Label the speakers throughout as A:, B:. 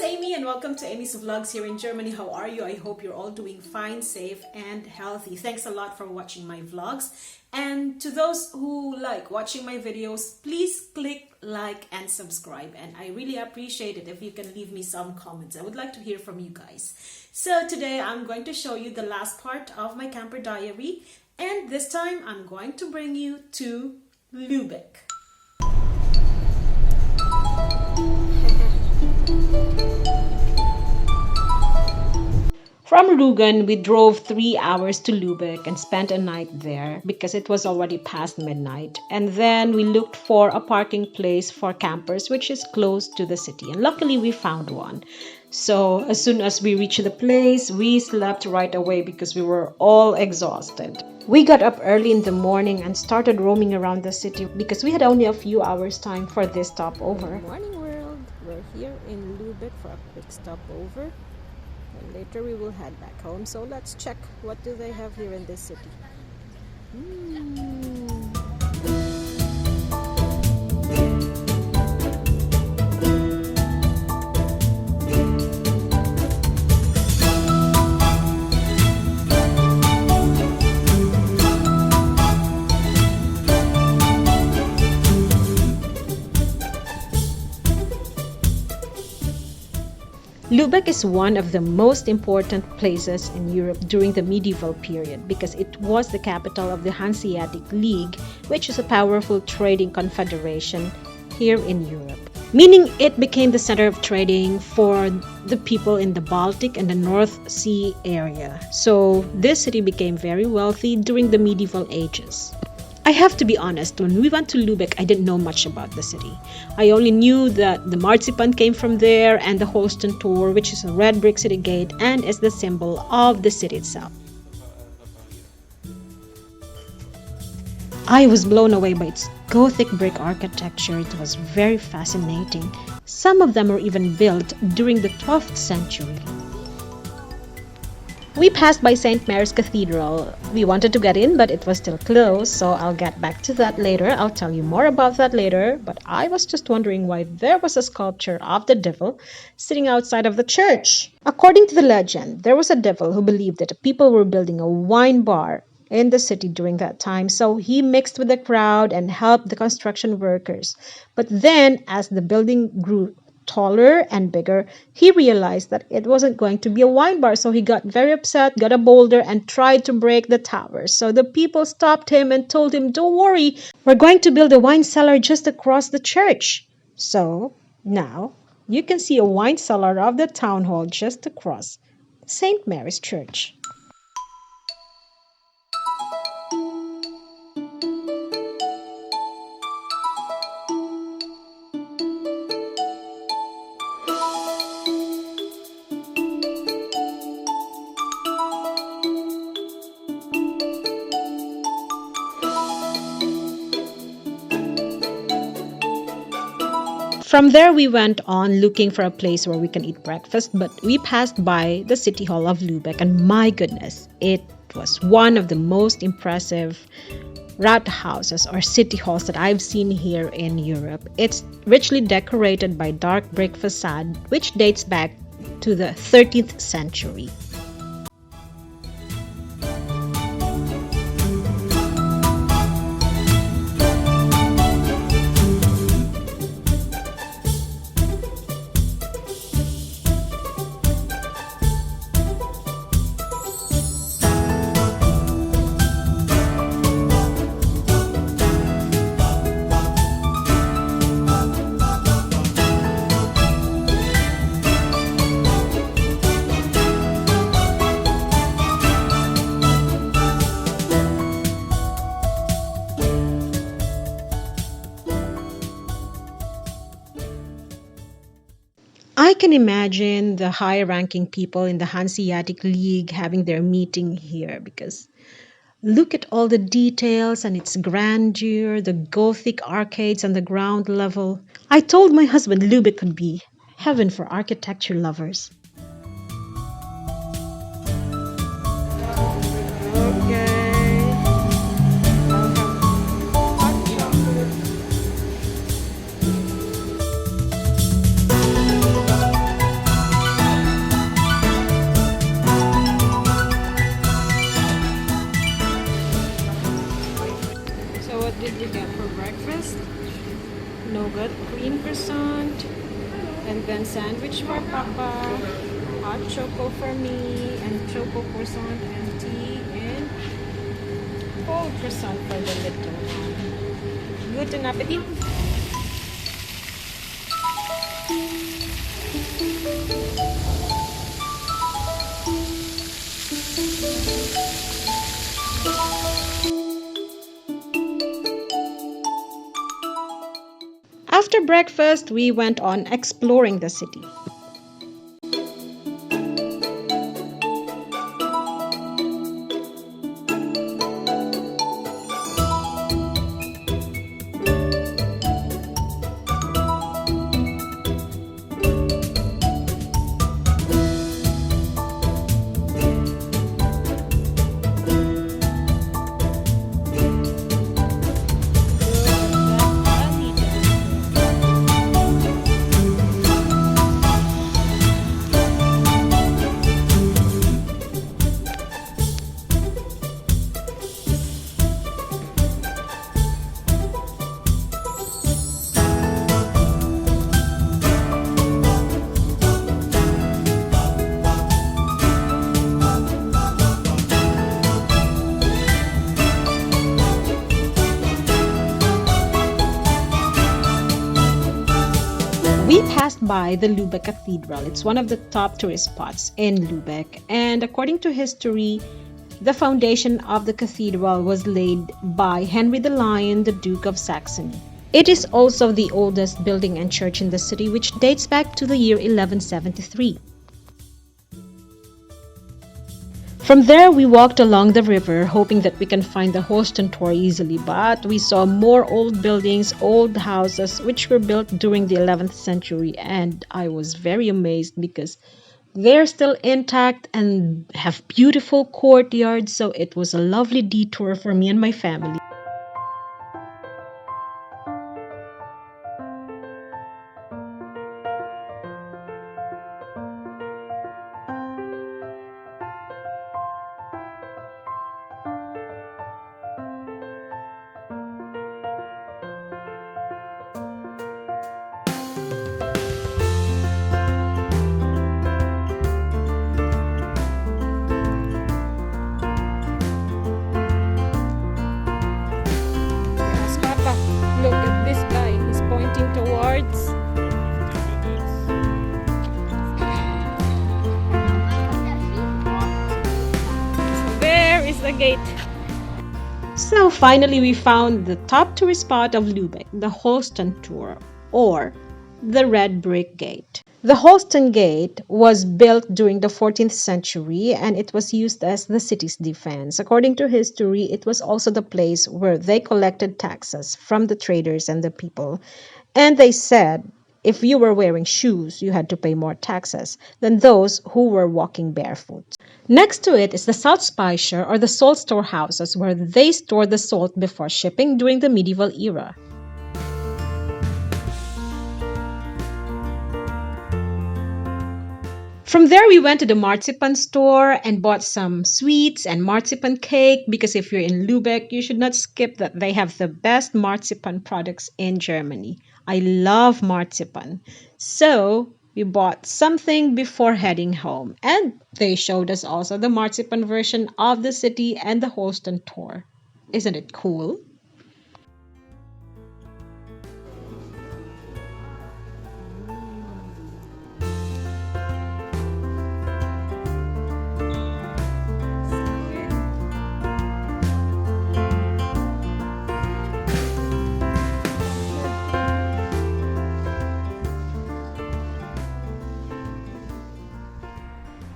A: Amy and welcome to Amy's Vlogs here in Germany. How are you? I hope you're all doing fine, safe and healthy. Thanks a lot for watching my vlogs. And to those who like watching my videos, please click like and subscribe. And I really appreciate it if you can leave me some comments. I would like to hear from you guys. So today I'm going to show you the last part of my camper diary. And this time I'm going to bring you to Lübeck. From Rügen, we drove 3 hours to Lübeck and spent a night there because it was already past midnight. And then we looked for a parking place for campers, which is close to the city. And luckily, we found one. So as soon as we reached the place, we slept right away because we were all exhausted. We got up early in the morning and started roaming around the city because we had only a few hours time for this stopover. Good morning, world. We're here in Lübeck for a quick stopover. And later we will head back home. So let's check what do they have here in this city. Lübeck is one of the most important places in Europe during the medieval period because it was the capital of the Hanseatic League, which is a powerful trading confederation here in Europe. Meaning it became the center of trading for the people in the Baltic and the North Sea area. So this city became very wealthy during the medieval ages. I have to be honest, when we went to Lübeck, I didn't know much about the city. I only knew that the Marzipan came from there and the Holstentür, which is a red brick city gate and is the symbol of the city itself. I was blown away by its gothic brick architecture. It was very fascinating. Some of them were even built during the 12th century. We passed by St. Mary's Cathedral. We wanted to get in, but it was still closed, so I'll get back to that later. I'll tell you more about that later, but I was just wondering why there was a sculpture of the devil sitting outside of the church. According to the legend, there was a devil who believed that people were building a wine bar in the city during that time, so he mixed with the crowd and helped the construction workers. But then, as the building grew taller and bigger, he realized that it wasn't going to be a wine bar, so he got very upset, got a boulder and tried to break the tower. So the people stopped him and told him, "Don't worry, we're going to build a wine cellar just across the church." So now you can see a wine cellar of the town hall just across St. Mary's Church. From there, we went on looking for a place where we can eat breakfast, but we passed by the City Hall of Lübeck, and my goodness, it was one of the most impressive rathhouses or city halls that I've seen here in Europe. It's richly decorated by dark brick facade, which dates back to the 13th century. I can imagine the high-ranking people in the Hanseatic League having their meeting here because look at all the details and its grandeur, the Gothic arcades on the ground level. I told my husband Lübeck could be heaven for architecture lovers. breakfast. Nougat cream croissant. And then sandwich for Papa. Hot choco for me. And choco croissant and tea. And cold croissant for the little one. Guten Appetit! After breakfast, we went on exploring the city. We passed by the Lübeck Cathedral. It's one of the top tourist spots in Lübeck. And according to history, the foundation of the cathedral was laid by Henry the Lion, the Duke of Saxony. It is also the oldest building and church in the city, which dates back to the year 1173. From there, we walked along the river, hoping that we can find the Holstentür easily, but we saw more old buildings, old houses, which were built during the 11th century, and I was very amazed because they're still intact and have beautiful courtyards, so it was a lovely detour for me and my family. Look at this guy, he's pointing towards. There is the gate. So finally we found the top tourist spot of Lübeck, the Holstentür, or the Red Brick Gate. The Holsten Gate was built during the 14th century and it was used as the city's defense. According to history, it was also the place where they collected taxes from the traders and the people. And they said if you were wearing shoes, you had to pay more taxes than those who were walking barefoot. Next to it is the Salzspeicher, or the salt storehouses, where they stored the salt before shipping during the medieval era. From there, we went to the Marzipan store and bought some sweets and marzipan cake because if you're in Lübeck, you should not skip that they have the best marzipan products in Germany. I love marzipan. So we bought something before heading home. And they showed us also the marzipan version of the city and the Holstentür. Isn't it cool?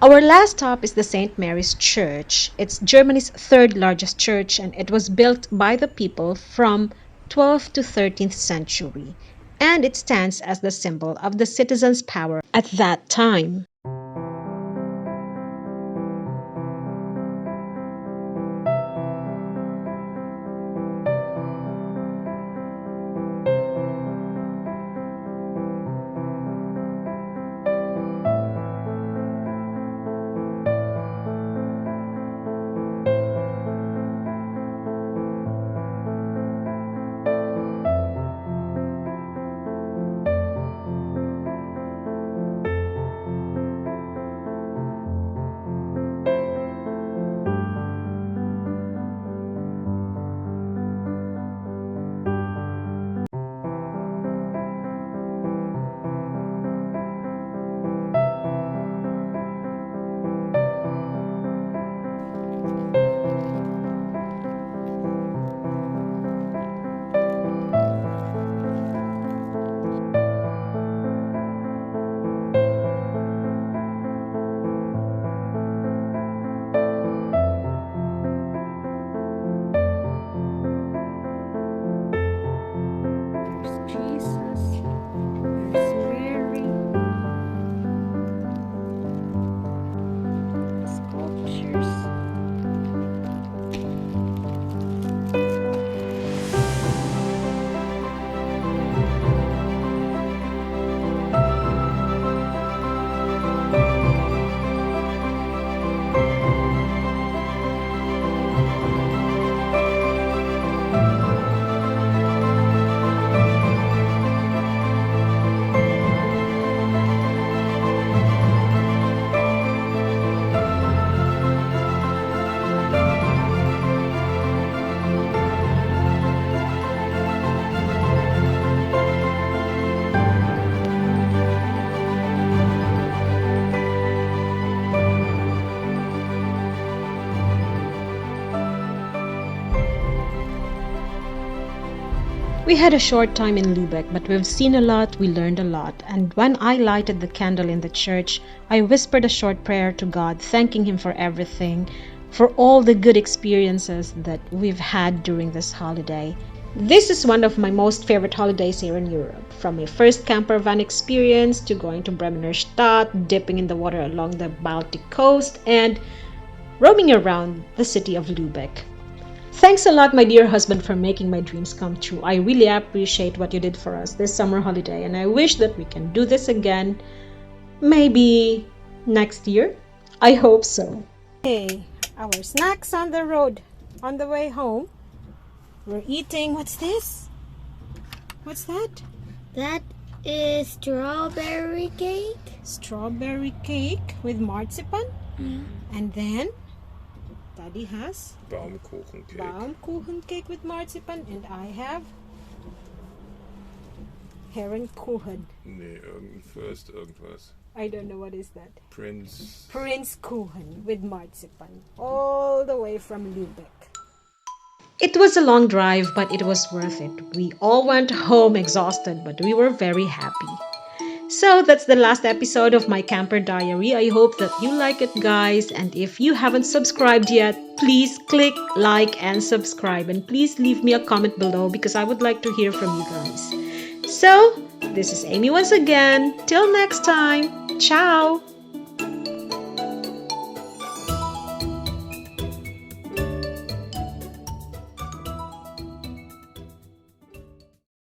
A: Our last stop is the St. Mary's Church. It's Germany's third largest church and it was built by the people from 12th to 13th century. And it stands as the symbol of the citizens' power at that time. We had a short time in Lübeck, but we've seen a lot, we learned a lot. And when I lighted the candle in the church, I whispered a short prayer to God, thanking Him for everything, for all the good experiences that we've had during this holiday. This is one of my most favorite holidays here in Europe. From my first camper van experience to going to Bremener Stadt, dipping in the water along the Baltic coast, and roaming around the city of Lübeck. Thanks a lot, my dear husband, for making my dreams come true. I really appreciate what you did for us this summer holiday, and I wish that we can do this again, maybe next year. I hope so. Hey, our snacks on the road, on the way home. We're eating, what's this? What's that?
B: That is strawberry cake.
A: Strawberry cake with marzipan. And then Daddy has
C: Baumkuchen cake.
A: Baumkuchen cake with marzipan, and I have Herrenkuchen.
C: Nee, irgendwas.
A: I don't know what is that.
C: Prince
A: Kuchen with marzipan, all the way from Lübeck. It was a long drive, but it was worth it. We all went home exhausted, but we were very happy. So that's the last episode of my camper diary. I hope that you like it, guys. And if you haven't subscribed yet, please click like and subscribe. And please leave me a comment below because I would like to hear from you guys. So this is Amy once again. Till next time. Ciao.